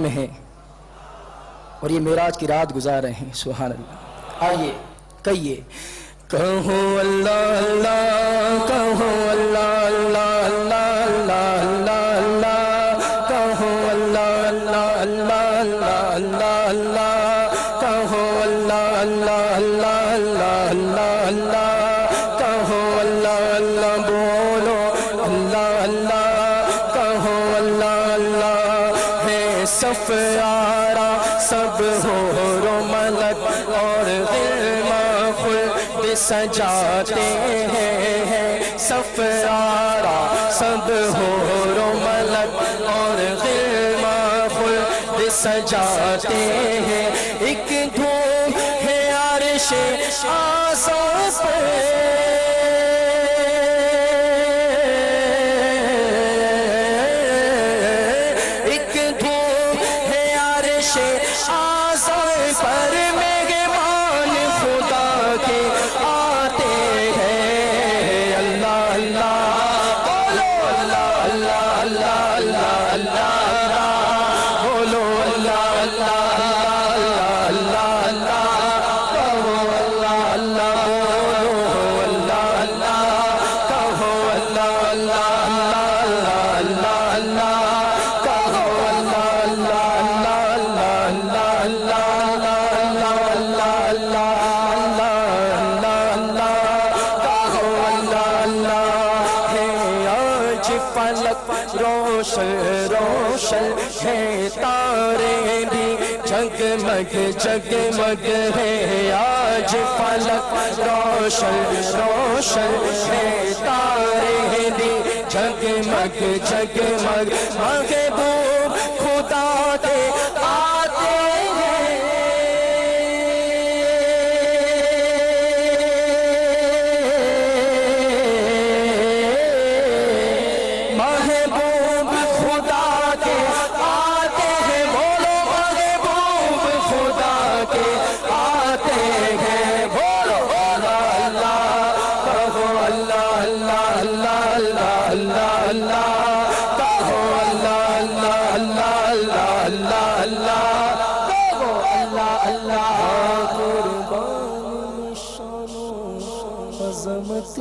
میں ہیں اور یہ معراج کی رات گزار رہے ہیں. سبحان اللہ. آئیے کہیے کہو اللہ اللہ کہو اللہ اللہ اللہ اللہ اللہ کہو اللہ اللہ اللہ اللہ اللہ کہو اللہ اللہ اللہ اللہ اللہ کہو اللہ اللہ بولو اللہ اللہ کہو اللہ اللہ ہے صف آرا سب حور و ملک اور غلمان خلد سجاتے ہیں صف آرا سب حور و ملک اور غلمان خلد سجاتے ہیں ایک دھوم ہے عرش آسمان پر ایک دھوم ہے عرش آسمان پر مہمان خدا کے آتے ہیں اللہ اللہ بولو اللہ اللہ اللہ اللہ اللہ بولو اللہ اللہ اللہ اللہ کہو اللہ اللہ بولو اللہ اللہ کہو اللہ اللہ اللہ اللہ کہو اللہ اللہ اللہ اللہ اللہ اللہ کہو اللہ اللہ ہے آج فلک روشن روشن ہے تارے بھی جگمگ جگمگ ہے آج فلک روشن روشن ہے تارے بھی جگمگ جگمگ محبوب خدا کے آتے ہیں محبوب خدا کے آتے ہیں بولو محبوب خدا کے آتے ہیں بولو اللہ اللہ کہو اللہ اللہ اللہ اللہ اللہ کہو اللہ اللہ اللہ اللہ اللہ کہو اللہ اللہ قربان شان و عظمت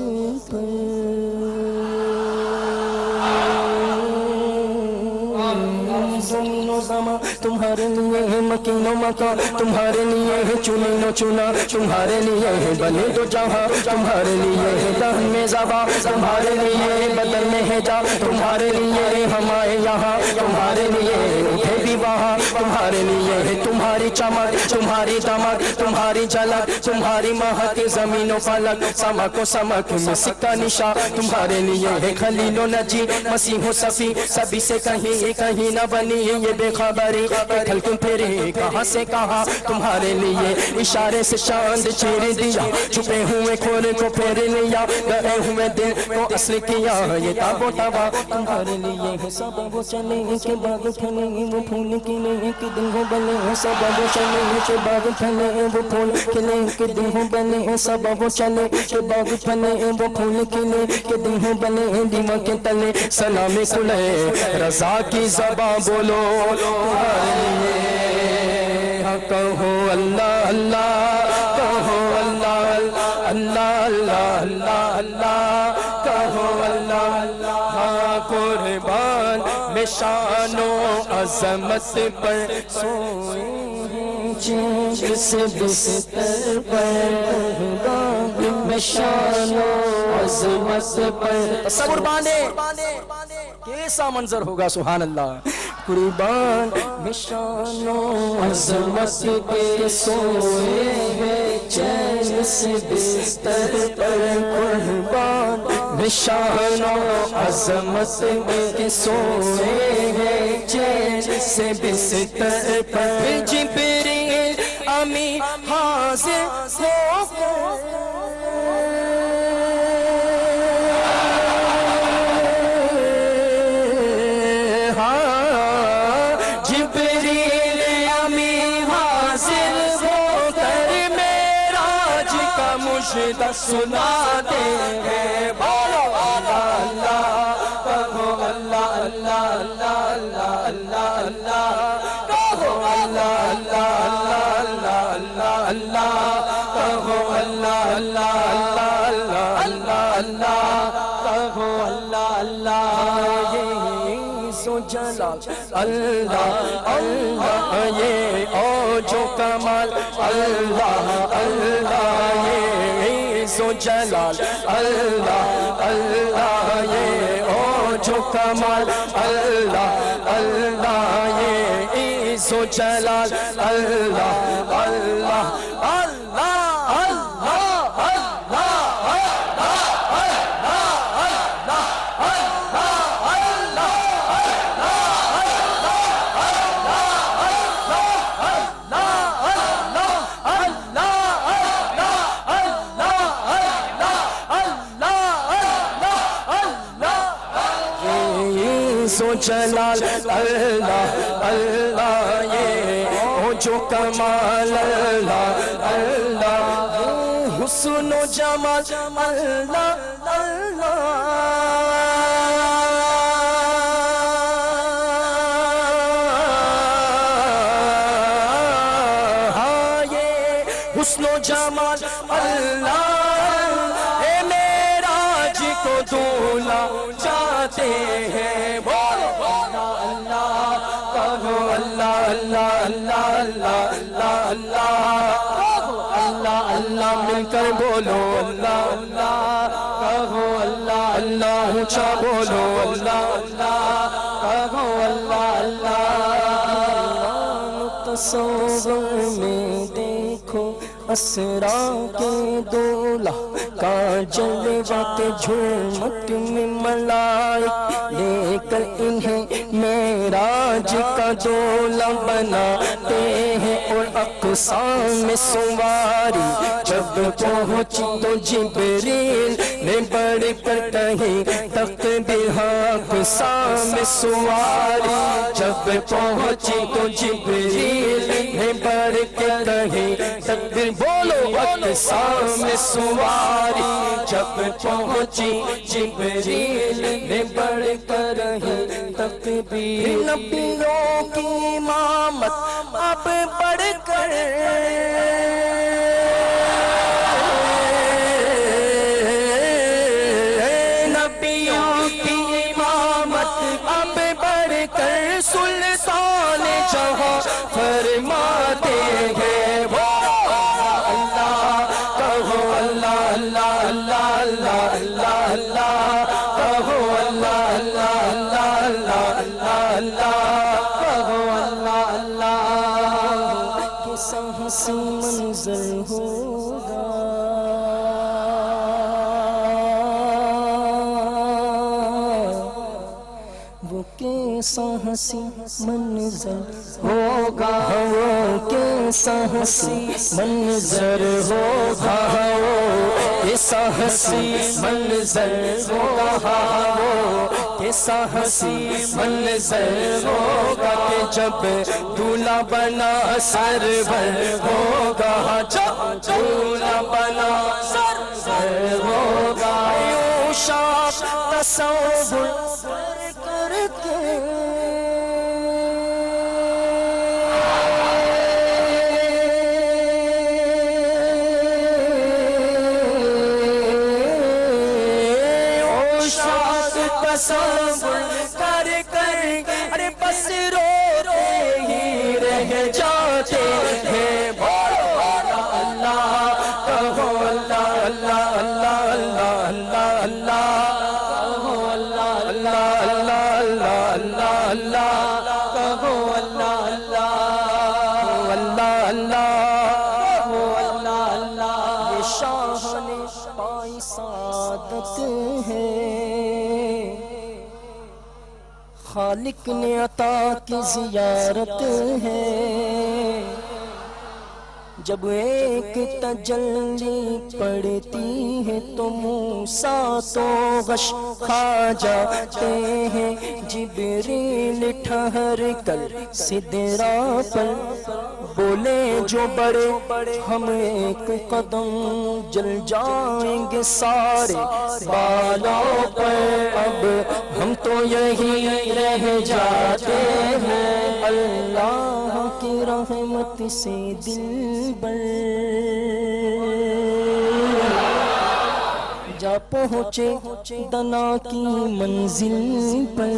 زمین و زمان تمہارے لیے ہے مکین و مکان تمہارے لیے ہے چنین و چنا تمہارے لیے ہے بنے دو جہاں تمہارے لیے ہے دہن میں زباں تمہارے لیے ہے بدن میں ہے جا تمہارے لیے ہے ہمارے یہاں تمہارے لیے ہے اٹھے بھی وہاں تمہارے لیے ہے تمہاری چمک تمہاری دمک تمہاری جھلک تمہاری مہک زمین و فلک سمک و سمک میں سکہ نشا تمہارے لیے ہے خلیل و نجی مسیح و صفی سبھی سے کہیں نہ بنی یہ بے خبری کھل کیوں پھرے کہاں سے کہاں تمہارے لیے اشارے سے چاند چیر دیا چھپے ہوئے کھول کو پھیر لیا گئے ہوئے دل کو اصل کیا یہ تاب و تبا تمہارے لیے ہے سبب و چلے کے باغ پھلے وہ پھول کھلے کہ دل ہو بنے سبب و چلے کے باغ پھلے وہ پھول کھلے کہ دل ہو بنے سبب و چلے کے باغ پھلے وہ پھول کھلے کہ دل ہو بنے دیوہ کے تلے سلام کھلے رضا کی زباں بولو تمہارے لیے کہو اللہ اللہ کہو اللہ اللہ اللہ اللہ کہو اللہ اللہ قربان میں شان و عظمت پر سوئے جس بستر پر قربان میں شان و عظمت پر تصور باندھے کیسا منظر ہوگا سبحان اللہ قربان میں شان و عظمت پہ سوئے ہیں چین سے بستر پر قربان میں شان و عظمت پہ سوئے ہیں چین سے بستر پر جبریل امی حاضر ہو کر مجھے سناتے ہیں بولو اللہ اللہ کہو اللہ اللہ اللہ اللہ اللہ اللہ جلال اللہ اللہ یہ اوج و کمال اللہ اللہ یہ عز و جلال اللہ اللہ یہ اوج و کمال اللہ اللہ یہ عز و جلال اللہ اللہ اللہ سو جلال اللہ اللہ یہ جو کمال اللہ اللہ حسن و جمال اللہ اللہ یہ حسن و جمال اللہ اے معراج کو دولہا چاہتے ہیں اللہ اللہ اللہ اللہ اللہ اللہ اللہ مل کر بولو اللہ اللہ کہو اللہ اللہ اونچا بولو اللہ اللہ کہو اللہ اللہ تصور میں دیکھو اسرا کے دولہا کا جلوہ کے جھومٹ میں ملائک لے کر انہیں معراج کا دولہا بناتے ہیں اور اقصام میں سواری جب پہنچی تو جبریل نے بڑھ کر کہیں تکبیر اقصام میں سواری جب پہنچی تو جبریل نے بڑھ کر کہیں تکبیر بولو اقصام میں سواری جب پہنچی جبریل نے بڑھ کر کہیں تکبیر نبیوں کی امامت اب بڑھ کر نبیوں کی امامت اب بڑھ کر سلطان جہاں فرماتے ہیں اللہ اللہ اللہ اللہ اللہ کہو اللہ اللہ اللہ اللہ اللہ کہو اللہ اللہ کیسا حسین منظر ہوگا وہ کیسا حسین منظر ہوگا وہ کیسا حسین منظر ہوگا وہ کیسا حسین منظر ہوگا وہ کیسا حسین منظر ہوگا کہ جب دولہا بنا سرور ہوگا جب دولہا بنا سرور ہوگا یوں شاخ تصور کر کے تصور کر کر ارے بس روتے ہی رہ جاتے ہیں بولو اللہ کہو اللہ اللہ اللہ اللہ اللہ کہو اللہ اللہ اللہ اللہ اللہ کہو اللہ اللہ اللہ اللہ کہو اللہ اللہ یہ شاہ نے پائی سعادت ہے خالق نے عطا کی زیارت ہے جب ایک تجلی پڑتی ہے تو موسیٰ تو غش کھا جاتے ہیں جبریل ٹھہر کر سدرا پر بولے جو بڑے ہم ایک قدم جل جائیں گے سارے بالوں پر اب ہم تو یہی رہ جاتے ہیں اللہ کی رحمت سے دل بر جا پہنچے دنا کی منزل پر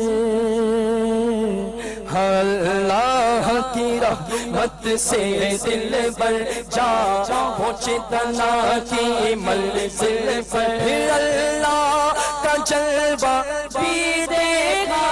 اللہ کی رحمت سے دل بر جا پہنچے تنا کی منزل پر اللہ کا جلوہ بھی دیکھا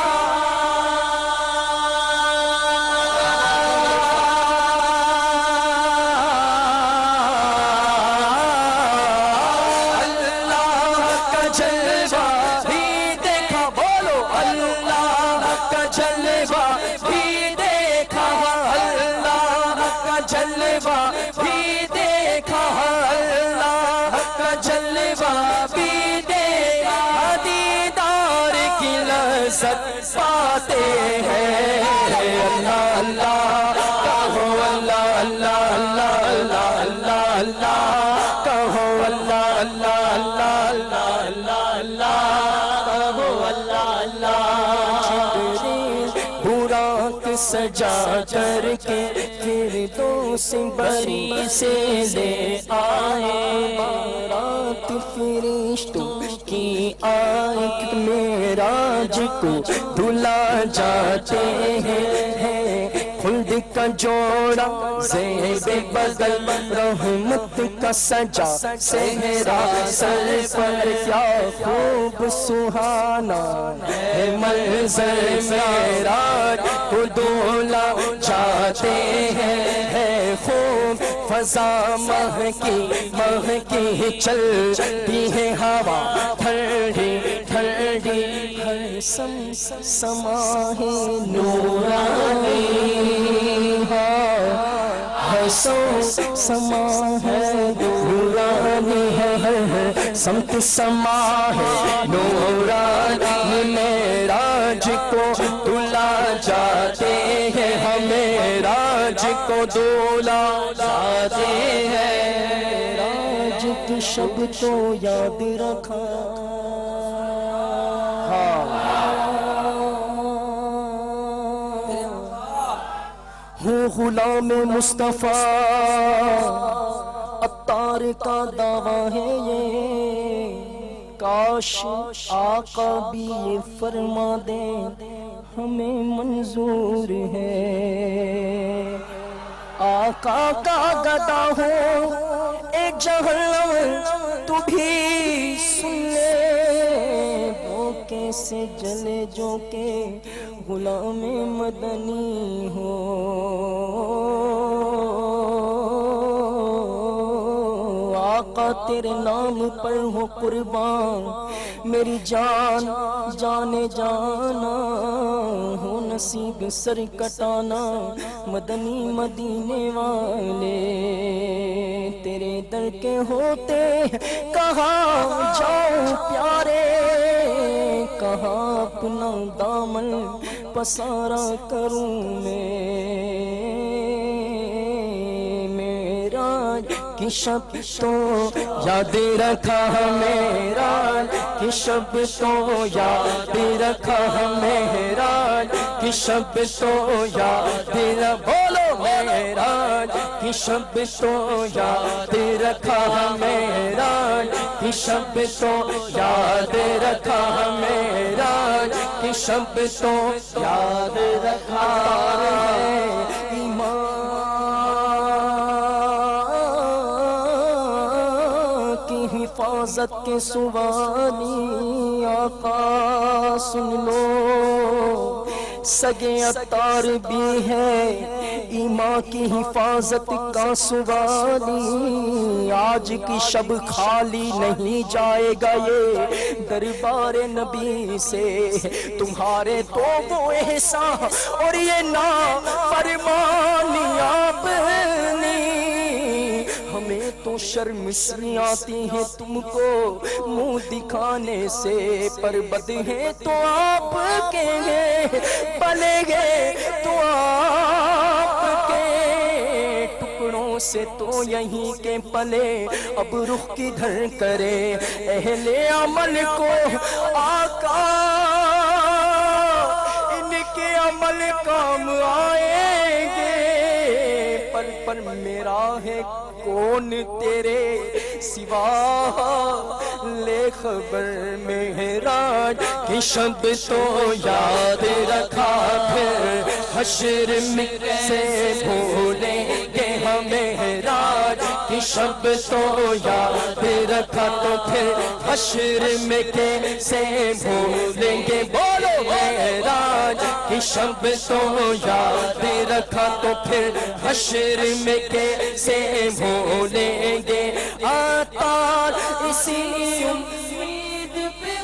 پاتے ہیں اللہ اللہ کہو اللہ اللہ اللہ اللہ اللہ اللہ کہو اللہ اللہ اللہ اللہ اللہ اللہ کہو اللہ اللہ براق سجا کر کے پھر دوست بری سے لے آئے رات فرشتوں کی آنکھ معراج کو دھلا جاتے ہیں خلد کا جوڑا زیب بدل رحمت کا سجا صحرا سر پر کیا خوب سہانا ہے منظر معراج کو دھلا جاتے ہیں خوب فضا مہکی چلتی ہے ہوا ٹھنڈی ٹھنڈی ہر سما ہے نورانی ہر سما ہے نورانی ہر سمت سما ہے نورانی معراج کو دھلا جاتے ہیں ہمیں راج کو دھلا جاتے ہیں راج کی شب تو یاد رکھا ہوں غلام مصطفیٰ عطار کا دعویٰ ہے یہ کاش آقا بھی یہ فرما دیں ہمیں منظور ہے آقا کا گدا ہو اے جہنم تو بھی سن لے وہ کیسے جلے جو کہ غلام مدنی ہو آقا تیرے نام پر ہو قربان میری جان جانے جانا ہو نصیب سر کٹانا مدنی مدینے والے تیرے در کے ہوتے کہاں جاؤں پیارے کہاں اپنا دامن پسارا کروں معراج کی شب تو یاد رکھا معراج کی شب تو یاد رکھا معراج کی شب تو یاد بولو معراج کی شب تو یاد رکھا معراج کی شب تو یاد رکھا معراج کی شب تو یاد رکھا ایمان کی حفاظت کے سوالی آقا سن لو سگے عطار بھی ہے ایمان کی حفاظت کا سوالی آج کی شب خالی نہیں جائے گا یہ دربار نبی سے تمہارے تو وہ احسان اور یہ نافرمانی اپنی ہمیں تو شرم سی آتی ہے تم کو منہ دکھانے سے پر بد ہے تو آپ کے بلے گے تو آپ کے ٹکڑوں سے تو یہیں کے پلے اب رخ کدھر کرے اہل عمل کو آقا ان کے عمل کام آئیں گے پر میرا ہے کون تیرے سوا لے خبر معراج کی شب تو یاد رکھا پھر حشر میں سے بھولیں گے ہم معراج کی شب تو یاد رکھا تو پھر حشر میں کیسے بھولیں گے بولو معراج کی شب تو یاد رکھا تو پھر حشر میں کیسے بھولیں گے عطار اسی امید پہ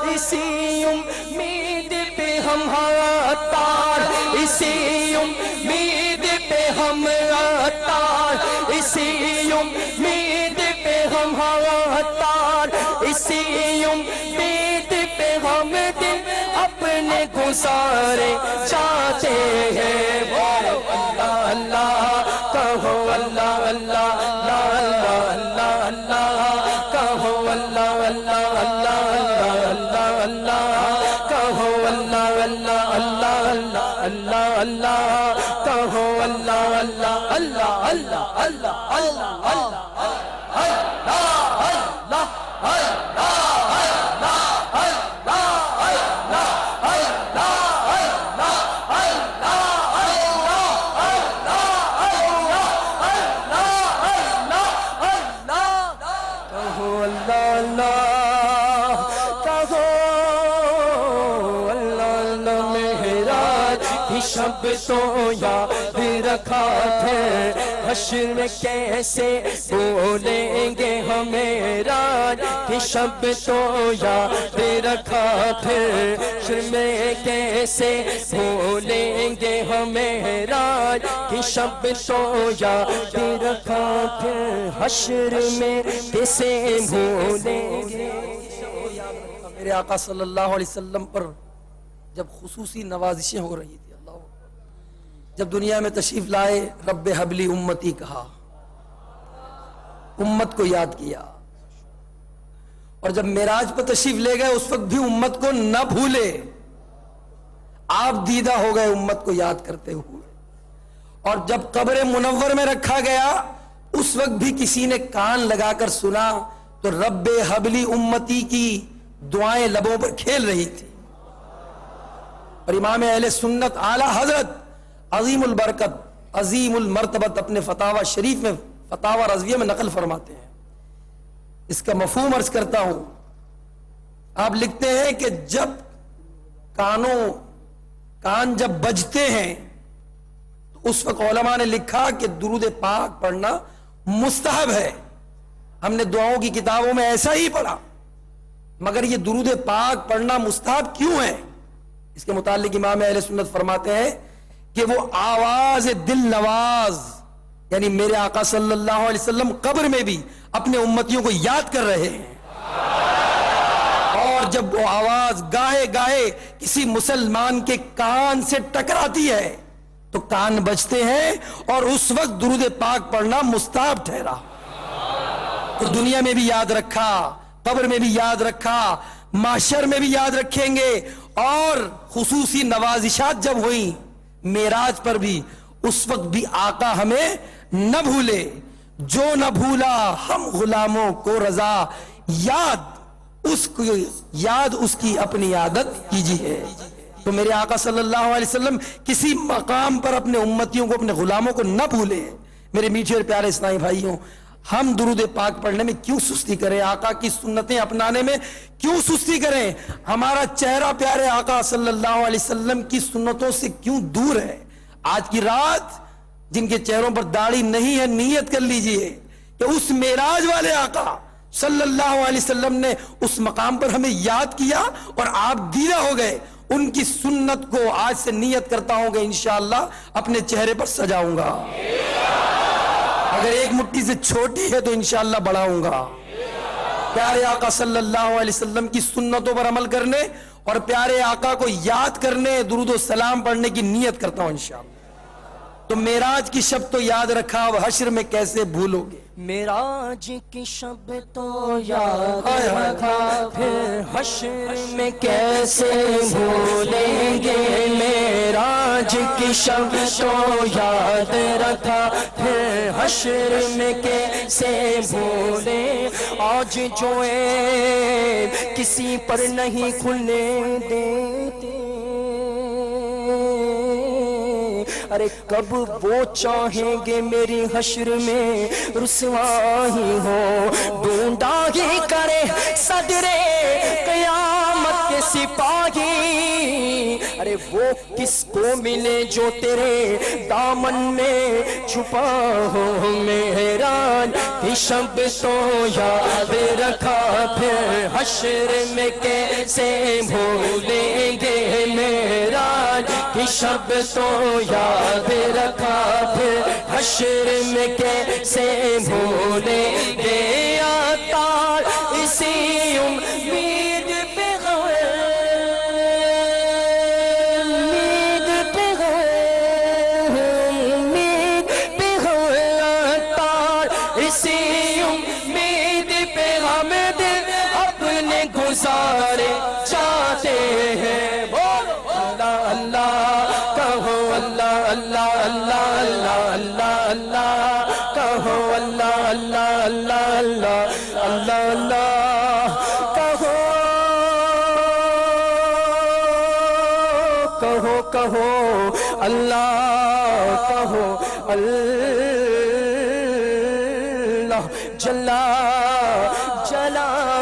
اسی امید پہ ہم عطار اسی امید پہ ہم عطار اسی امید پہ ہم عطار اسی امید پہ ہم دن اپنے گزارے چاہتے ہیں بولو اللہ اللہ کہو اللہ اللہ اللہ اللہ اللہ کہو اللہ اللہ اللہ اللہ اللہ کہو اللہ اللہ اللہ اللہ اللہ کہو اللہ اللہ اللہ اللہ اللہ اللہ اللہ شب تو یاد رکھا پھر حشر میں کیسے بولیں گے ہم معراج کی شب تو یاد رکھا پھر حشر میں کیسے بولیں گے ہم معراج کی شب تو یاد رکھا پھر حشر میں کیسے بھولیں گے. میرے آقا صلی اللہ علیہ وسلم پر جب خصوصی نوازشیں ہو رہی تھی، جب دنیا میں تشریف لائے رب حبلی امتی کہا، امت کو یاد کیا، اور جب معراج پر تشریف لے گئے اس وقت بھی امت کو نہ بھولے، آپ دیدہ ہو گئے امت کو یاد کرتے ہوئے. اور جب قبر منور میں رکھا گیا اس وقت بھی کسی نے کان لگا کر سنا تو رب حبلی امتی کی دعائیں لبوں پر کھیل رہی تھی. اور امام اہل سنت اعلی حضرت عظیم البرکت عظیم المرتبت اپنے فتاوی شریف میں فتاوی رضویہ میں نقل فرماتے ہیں. اس کا مفہوم عرض کرتا ہوں. آپ لکھتے ہیں کہ جب کان جب بجتے ہیں تو اس وقت علماء نے لکھا کہ درود پاک پڑھنا مستحب ہے. ہم نے دعاؤں کی کتابوں میں ایسا ہی پڑھا، مگر یہ درود پاک پڑھنا مستحب کیوں ہے؟ اس کے متعلق امام اہل سنت فرماتے ہیں کہ وہ آواز دل نواز، یعنی میرے آقا صلی اللہ علیہ وسلم قبر میں بھی اپنے امتیوں کو یاد کر رہے ہیں، اور جب وہ آواز گاہے گاہے کسی مسلمان کے کان سے ٹکراتی ہے تو کان بجتے ہیں، اور اس وقت درود پاک پڑھنا مستحب ٹھہرا. تو دنیا میں بھی یاد رکھا، قبر میں بھی یاد رکھا، معاشر میں بھی یاد رکھیں گے. اور خصوصی نوازشات جب ہوئیں معراج پر بھی، اس وقت بھی آقا ہمیں نہ بھولے. جو نہ بھولا ہم غلاموں کو رضا، یاد اس کی اپنی عادت کیجیے. تو میرے آقا صلی اللہ علیہ وسلم کسی مقام پر اپنے امتیوں کو، اپنے غلاموں کو نہ بھولے. میرے میٹھے اور پیارے اسلامی بھائیوں، ہم درود پاک پڑھنے میں کیوں سستی کریں؟ آقا کی سنتیں اپنانے میں کیوں سستی کریں؟ ہمارا چہرہ پیارے آقا صلی اللہ علیہ وسلم کی سنتوں سے کیوں دور ہے؟ آج کی رات جن کے چہروں پر داڑھی نہیں ہے، نیت کر لیجئے کہ اس معراج والے آقا صلی اللہ علیہ وسلم نے اس مقام پر ہمیں یاد کیا اور آپ دیدہ ہو گئے. ان کی سنت کو آج سے نیت کرتا ہوں کہ انشاءاللہ اپنے چہرے پر سجاؤں گا. اگر ایک مٹھی سے چھوٹی ہے تو انشاءاللہ بڑھاؤں گا. پیارے آقا صلی اللہ علیہ وسلم کی سنتوں پر عمل کرنے اور پیارے آقا کو یاد کرنے، درود و سلام پڑھنے کی نیت کرتا ہوں انشاءاللہ. تو معراج کی شب تو یاد رکھا، اب حشر میں کیسے بھولو گے؟ معراج کی شب تو یاد رکھا، پھر حشر میں کیسے بھولیں گے؟ معراج کی شب تو یاد رکھا، پھر حشر میں کیسے بھولیں؟ آج جو کسی پر نہیں کھلنے دیتے، ارے کب وہ چاہیں گے میری حشر میں رسوائی ہو؟ ڈھونڈا ہی کرے صدر قیامت کے سپاہی، ارے وہ کس کو ملے جو تیرے دامن میں چھپا ہو؟ معراج کی شب تو یاد رکھا، پھر حشر میں کیسے بھولیں گے؟ معراج کی شب تو یاد رکھا، پھر حشر میں کیسے بھولیں گے؟ عطار اسی امید پہ ہے، امید پہ ہے، امید پہ ہے، عطار اسی امید پہ ہم دل اپنے گزارے چاہتے ہیں۔ اللہ اللہ کہو، اللہ اللہ اللہ اللہ اللہ اللہ کہو، اللہ اللہ اللہ اللہ اللہ اللہ کہو، کہو کہو اللہ، کہو اللہ جل جلالہ۔